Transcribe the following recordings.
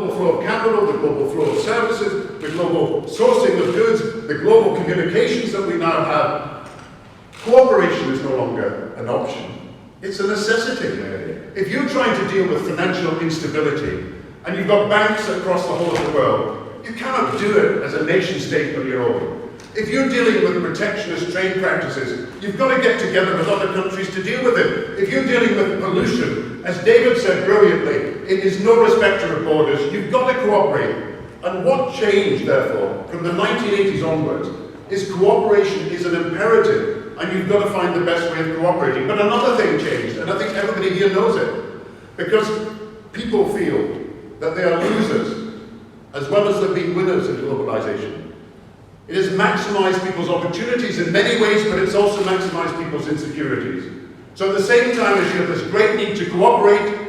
global flow of capital, the global flow of services, the global sourcing of goods, the global communications that we now have, cooperation is no longer an option. It's a necessity. If you're trying to deal with financial instability, and you've got banks across the whole of the world, you cannot do it as a nation state on your own. If you're dealing with protectionist trade practices, you've got to get together with other countries to deal with it. If you're dealing with pollution, as David said brilliantly, it is no respecter of borders. You've got to cooperate. And what changed, therefore, from the 1980s onwards, is cooperation is an imperative, and you've got to find the best way of cooperating. But another thing changed, and I think everybody here knows it, because people feel that they are losers, as well as they've been winners in globalization. It has maximized people's opportunities in many ways, but it's also maximized people's insecurities. So at the same time as you have this great need to cooperate,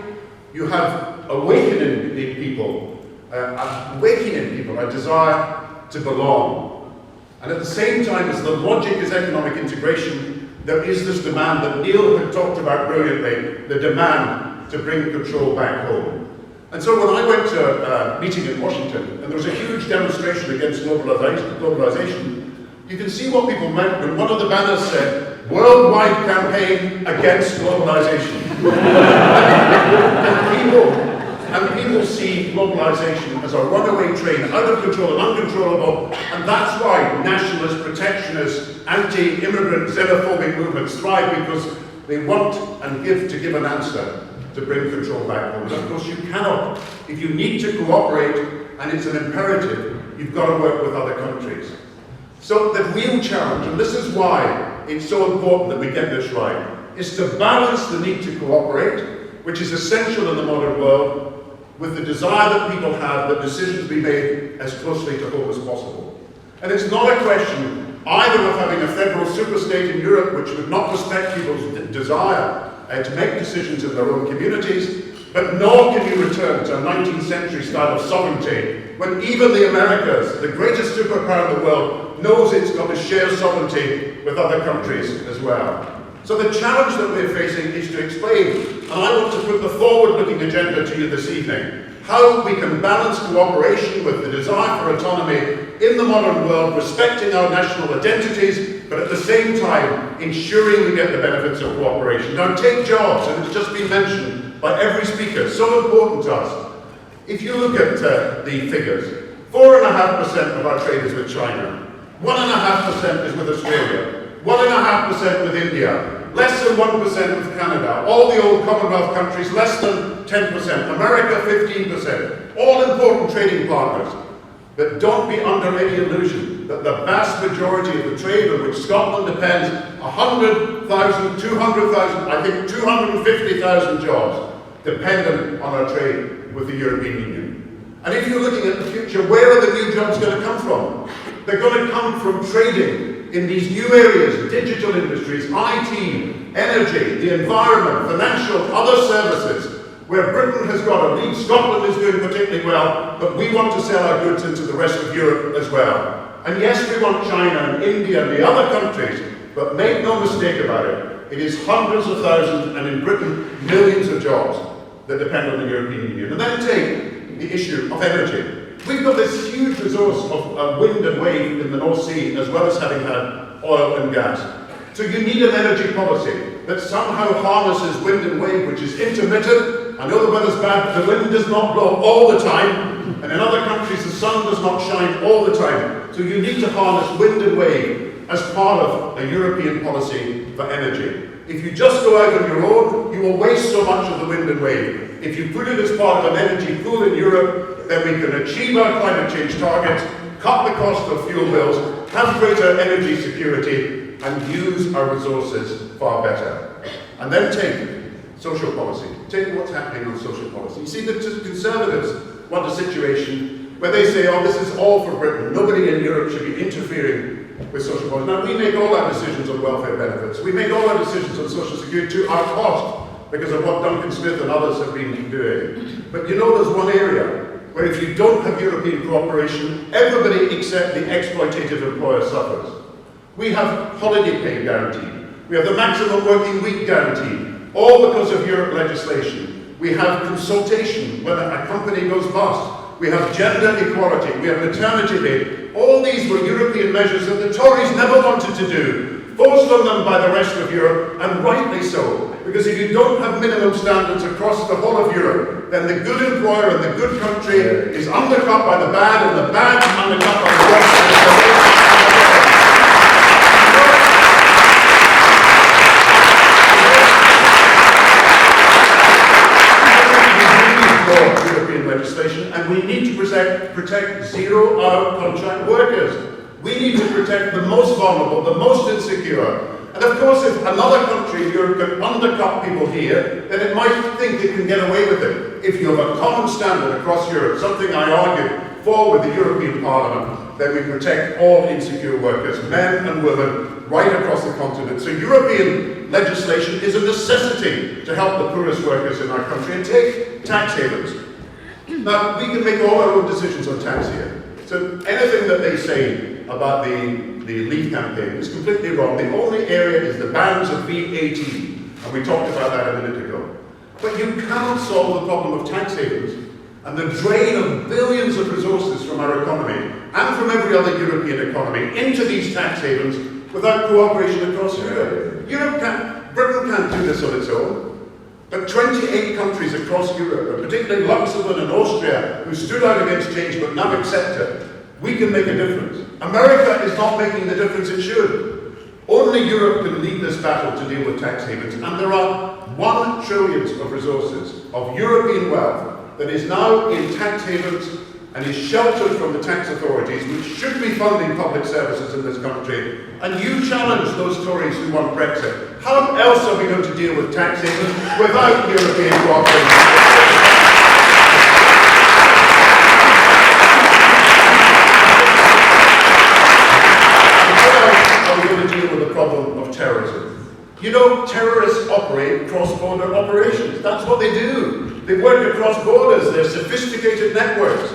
you have awakening in people a desire to belong. And at the same time as the logic is economic integration, there is this demand that Neil had talked about brilliantly, the demand to bring control back home. And so when I went to a meeting in Washington, and there was a huge demonstration against globalization, you can see what people meant when one of the banners said, "Worldwide Campaign Against Globalization." and people see globalization as a runaway train, out of control and uncontrollable, and that's why nationalist, protectionist, anti-immigrant, xenophobic movements thrive, because they want and give an answer to bring control back home. And of course you cannot. If you need to cooperate, and it's an imperative, you've got to work with other countries. So the real challenge, and this is why it's so important that we get this right, is to balance the need to cooperate, which is essential in the modern world, with the desire that people have that decisions be made as closely to home as possible. And it's not a question either of having a federal superstate in Europe which would not respect people's desire to make decisions in their own communities, but nor can you return to a 19th century style of sovereignty when even the Americas, the greatest superpower in the world, knows it's got to share sovereignty with other countries as well. So the challenge that we're facing is to explain, and I want to put the forward-looking agenda to you this evening, how we can balance cooperation with the desire for autonomy in the modern world, respecting our national identities, but at the same time ensuring we get the benefits of cooperation. Now take jobs, and it's just been mentioned by every speaker, so important to us. If you look at the figures, 4.5% of our trade is with China, 1.5% is with Australia, 1.5% with India, less than 1% with Canada, all the old Commonwealth countries less than 10%, America 15%, all important trading partners. But don't be under any illusion that the vast majority of the trade on which Scotland depends, 100,000, 200,000, I think 250,000 jobs dependent on our trade with the European Union. And if you're looking at the future, where are the new jobs going to come from? They're going to come from trading in these new areas, digital industries, IT, energy, the environment, financial, other services, where Britain has got a lead. Scotland is doing particularly well, but we want to sell our goods into the rest of Europe as well. And yes, we want China and India and the other countries, but make no mistake about it, it is hundreds of thousands, and in Britain, millions of jobs that depend on the European Union. And then take the issue of energy. We've got this huge resource of wind and wave in the North Sea, as well as having had oil and gas. So you need an energy policy that somehow harnesses wind and wave, which is intermittent. I know the weather's bad, the wind does not blow all the time, and in other countries the sun does not shine all the time. So you need to harness wind and wave as part of a European policy for energy. If you just go out on your own, you will waste so much of the wind and wave. If you put it as part of an energy pool in Europe, then we can achieve our climate change targets, cut the cost of fuel bills, have greater energy security, and use our resources far better. And then take social policy. Take what's happening on social policy. You see, the Conservatives want a situation where they say, oh, this is all for Britain. Nobody in Europe should be interfering with social policy. Now, we make all our decisions on welfare benefits. We make all our decisions on social security to our cost because of what Duncan Smith and others have been doing. But you know, there's one area where if you don't have European cooperation, everybody except the exploitative employer suffers. We have holiday pay guaranteed. We have the maximum working week guaranteed, all because of Europe legislation. We have consultation when a company goes bust. we have gender equality, we have maternity leave. All these were European measures that the Tories never wanted to do, forced on them by the rest of Europe, and rightly so. Because if you don't have minimum standards across the whole of Europe, then the good employer and the good country is undercut by the bad, and the bad is undercut by the rest. European legislation, and we need to protect zero-hour contract workers. We need to protect the most vulnerable, the most insecure. And of course, if another country in Europe can undercut people here, then it might think it can get away with it. If you have a common standard across Europe, something I argued for with the European Parliament, then we protect all insecure workers, men and women, right across the continent. So European legislation is a necessity to help the poorest workers in our country, and take tax havens. Now, we can make all our own decisions on tax here. So anything that they say about the Leave campaign is completely wrong. The only area is the bans of VAT, and we talked about that a minute ago. But you cannot solve the problem of tax havens and the drain of billions of resources from our economy and from every other European economy into these tax havens without cooperation across Europe. Britain can't do this on its own. But 28 countries across Europe, and particularly Luxembourg and Austria, who stood out against change but now accept it, we can make a difference. America is not making the difference it should. Only Europe can lead this battle to deal with tax havens, and there are 1 trillion of resources of European wealth that is now in tax havens and is sheltered from the tax authorities, which should be funding public services in this country. And you challenge those Tories who want Brexit. How else are we going to deal with tax havens without European cooperation? Problem of terrorism. You know, terrorists operate cross-border operations. That's what they do. They work across borders. They're sophisticated networks.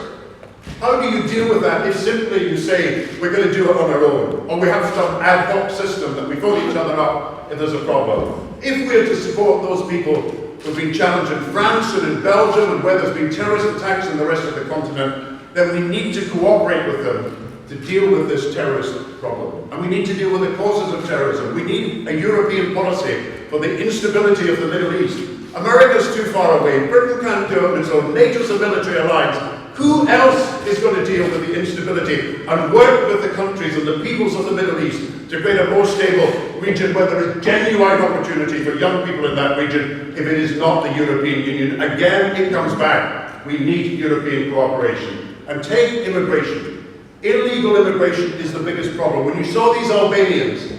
How do you deal with that if simply you say, we're going to do it on our own, or we have some ad hoc system that we phone each other up if there's a problem? If we're to support those people who've been challenged in France and in Belgium and where there's been terrorist attacks in the rest of the continent, then we need to cooperate with them to deal with this terrorist problem. And we need to deal with the causes of terrorism. We need a European policy for the instability of the Middle East. America's too far away. Britain can't do it on its own. NATO's a military alliance. Who else is going to deal with the instability and work with the countries and the peoples of the Middle East to create a more stable region where there is genuine opportunity for young people in that region if it is not the European Union? Again, it comes back. We need European cooperation. And take immigration. Illegal immigration is the biggest problem. When you saw these Albanians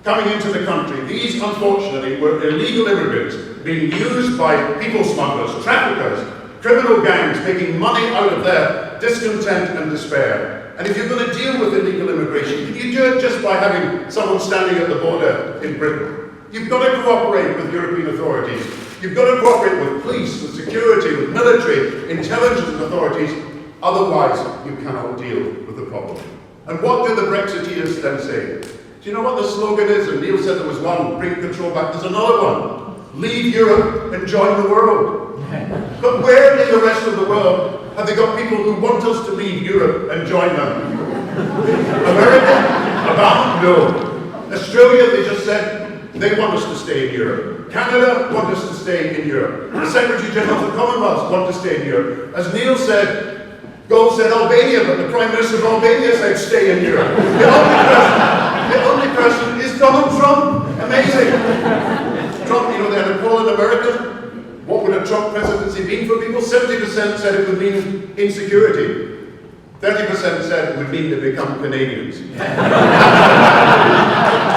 coming into the country, these unfortunately were illegal immigrants being used by people smugglers, traffickers, criminal gangs, making money out of their discontent and despair. And if you're going to deal with illegal immigration, can you do it just by having someone standing at the border in Britain? You've got to cooperate with European authorities. You've got to cooperate with police, with security, with military, intelligence authorities. Otherwise, you cannot deal with the problem. And what do the Brexiteers then say? Do you know what the slogan is? And Neil said there was one, bring control back. There's another one, leave Europe and join the world. But where in the rest of the world have they got people who want us to leave Europe and join them? America? About? No. Australia, they just said they want us to stay in Europe. Canada want us to stay in Europe. The Secretary General of the Commonwealth want to stay in Europe. As Neil said, Gove said Albania, but the Prime Minister of Albania said stay in Europe. The only person is Donald Trump. Amazing. Trump, you know, they had a poll in America. What would a Trump presidency mean for people? 70% said it would mean insecurity. 30% said it would mean they become Canadians. They're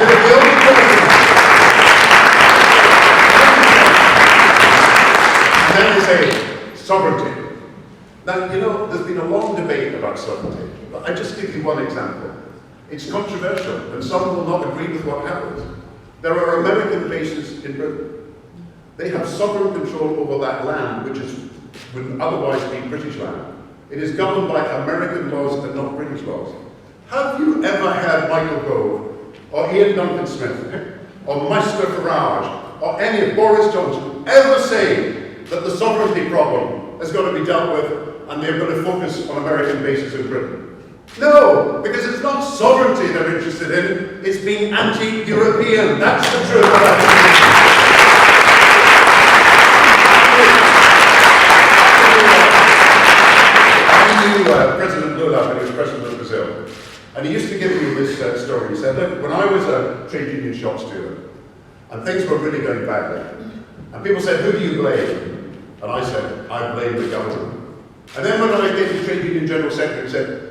the only person. And then they say sovereignty. Now, you know, there's been a long debate about sovereignty, but I just give you one example. It's controversial, and some will not agree with what happens. There are American bases in Britain. They have sovereign control over that land, which would otherwise be British land. It is governed by American laws and not British laws. Have you ever heard Michael Gove, or Ian Duncan Smith, or Meister Farage, or any of Boris Johnson ever say that the sovereignty problem has got to be dealt with and they're going to focus on American bases in Britain. No, because it's not sovereignty they're interested in, it's being anti-European. That's the truth about it. I knew President Lula when he was president of Brazil, and he used to give me this story. He said, look, when I was a trade union shop steward, and things were really going badly, and people said, who do you blame? And I said, I blame the government. And then when I became the trade union general secretary, he said,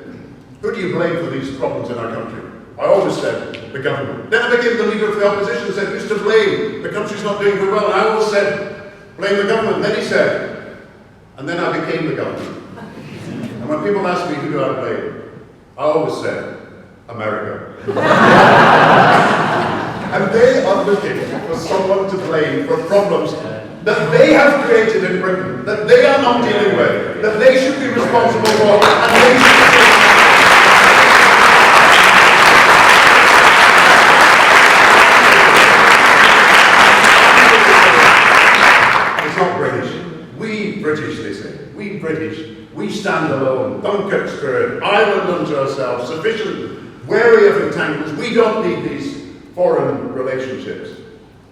who do you blame for these problems in our country? I always said, the government. Then I became the leader of the opposition and said, who's to blame? The country's not doing very well. And I always said, blame the government. And then he said, and then I became the government. And when people ask me, who do I blame? I always said, America. And they are looking for someone to blame for problems that they have created in Britain, that they are not dealing with, that they should be responsible for, and they should be. British, they say. We British, we stand alone, Dunkirk spirit, island unto ourselves, sufficient, wary of entanglements. We don't need these foreign relationships.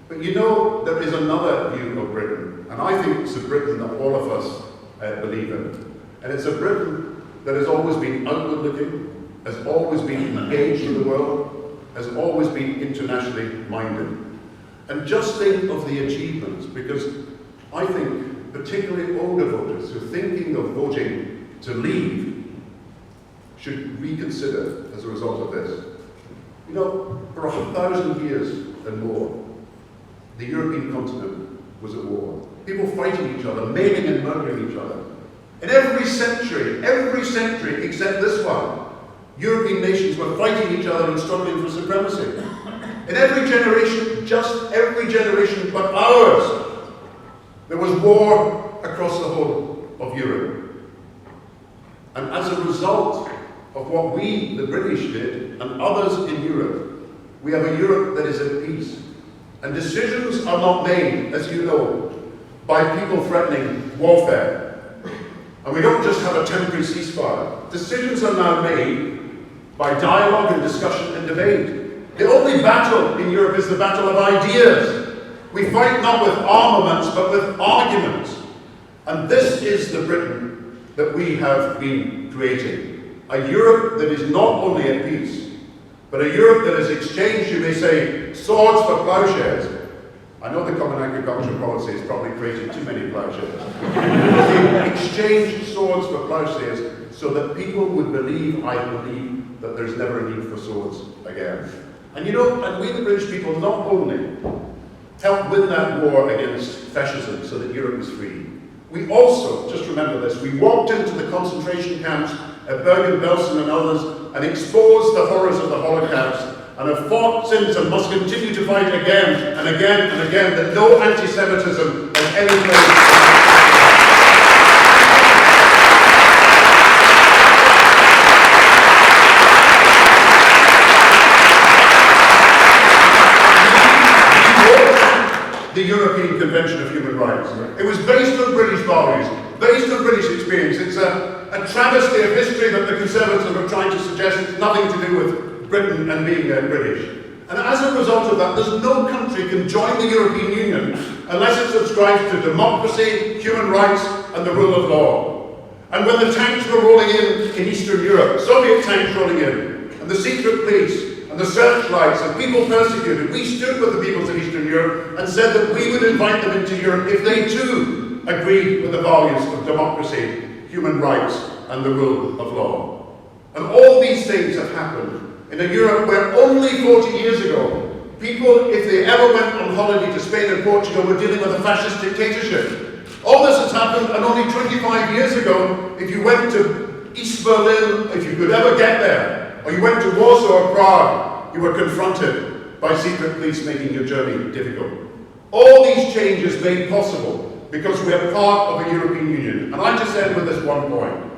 But you know, there is another view of Britain, and I think it's a Britain that all of us believe in. And it's a Britain that has always been outward-looking, has always been engaged in the world, has always been internationally minded. And just think of the achievements, because I think particularly older voters who are thinking of voting to leave should reconsider as a result of this. You know, for 1,000 years and more, the European continent was at war. People fighting each other, maiming and murdering each other. In every century except this one, European nations were fighting each other and struggling for supremacy. In every generation, just every generation but ours, there was war across the whole of Europe. And as a result of what we, the British, did, and others in Europe, we have a Europe that is at peace. And decisions are not made, as you know, by people threatening warfare. And we don't just have a temporary ceasefire. Decisions are now made by dialogue and discussion and debate. The only battle in Europe is the battle of ideas. We fight not with armaments, but with arguments. And this is the Britain that we have been creating. A Europe that is not only at peace, but a Europe that has exchanged, you may say, swords for plowshares. I know the Common Agricultural Policy has probably created too many plowshares. They exchanged swords for plowshares so that people would believe, I believe, that there's never a need for swords again. And you know, and we the British people not only helped win that war against fascism so that Europe was free. We also, just remember this, we walked into the concentration camps at Bergen-Belsen and others and exposed the horrors of the Holocaust and have fought since and must continue to fight again and again and again that no anti-Semitism has any place. The European Convention of Human Rights. It was based on British values, based on British experience. It's a travesty of history that the Conservatives are trying to suggest it's nothing to do with Britain and being British. And as a result of that, there's no country can join the European Union unless it subscribes to democracy, human rights, and the rule of law. And when the tanks were rolling in Eastern Europe, Soviet tanks rolling in, and the secret police, and the searchlights and people persecuted, we stood with the peoples of Eastern Europe and said that we would invite them into Europe if they too agreed with the values of democracy, human rights, and the rule of law. And all these things have happened in a Europe where only 40 years ago, people, if they ever went on holiday to Spain and Portugal, were dealing with a fascist dictatorship. All this has happened, and only 25 years ago, if you went to East Berlin, if you could ever get there, or you went to Warsaw or Prague, you were confronted by secret police making your journey difficult. All these changes made possible because we are part of a European Union. And I just end with this one point.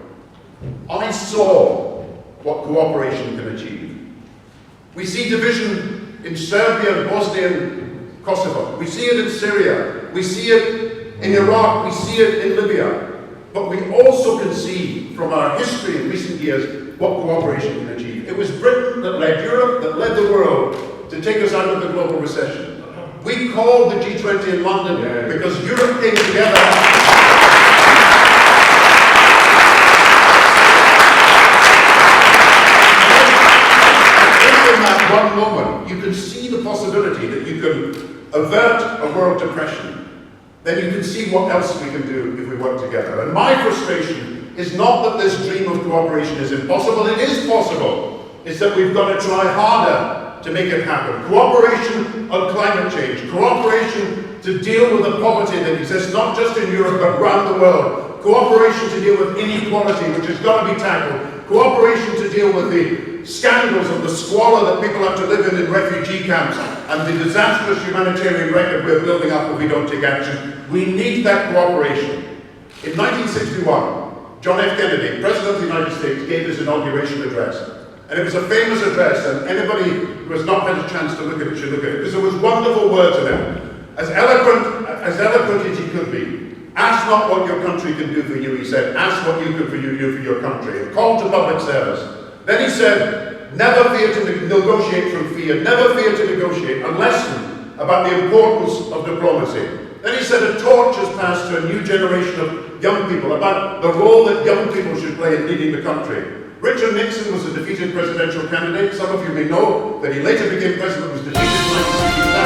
I saw what cooperation can achieve. We see division in Serbia, Bosnia, and Kosovo. We see it in Syria. We see it in Iraq. We see it in Libya. but we also can see from our history in recent years what cooperation can achieve. It was Britain that led Europe, that led the world to take us out of the global recession. We called the G20 in London because Europe came together. In that one moment, you can see the possibility that you can avert a world depression. Then you can see what else we can do if we work together. And my frustration is not that this dream of cooperation is impossible. It is possible. It's that we've got to try harder to make it happen. Cooperation on climate change. Cooperation to deal with the poverty that exists not just in Europe but around the world. Cooperation to deal with inequality, which has got to be tackled. Cooperation to deal with the scandals and the squalor that people have to live in refugee camps and the disastrous humanitarian record we're building up if we don't take action. We need that cooperation. In 1961, John F. Kennedy, President of the United States, gave his inauguration address. And it was a famous address, and anybody who has not had a chance to look at it should look at it, because there was wonderful words in it. As eloquent as he could be. Ask not what your country can do for you, he said. Ask what you can do for your country. A call to public service. Then he said, never fear to negotiate from fear. Never fear to negotiate. A lesson about the importance of diplomacy. Then he said a torch has passed to a new generation of young people about the role that young people should play in leading the country. Richard Nixon was a defeated presidential candidate. Some of you may know that he later became president, was defeated in 1969.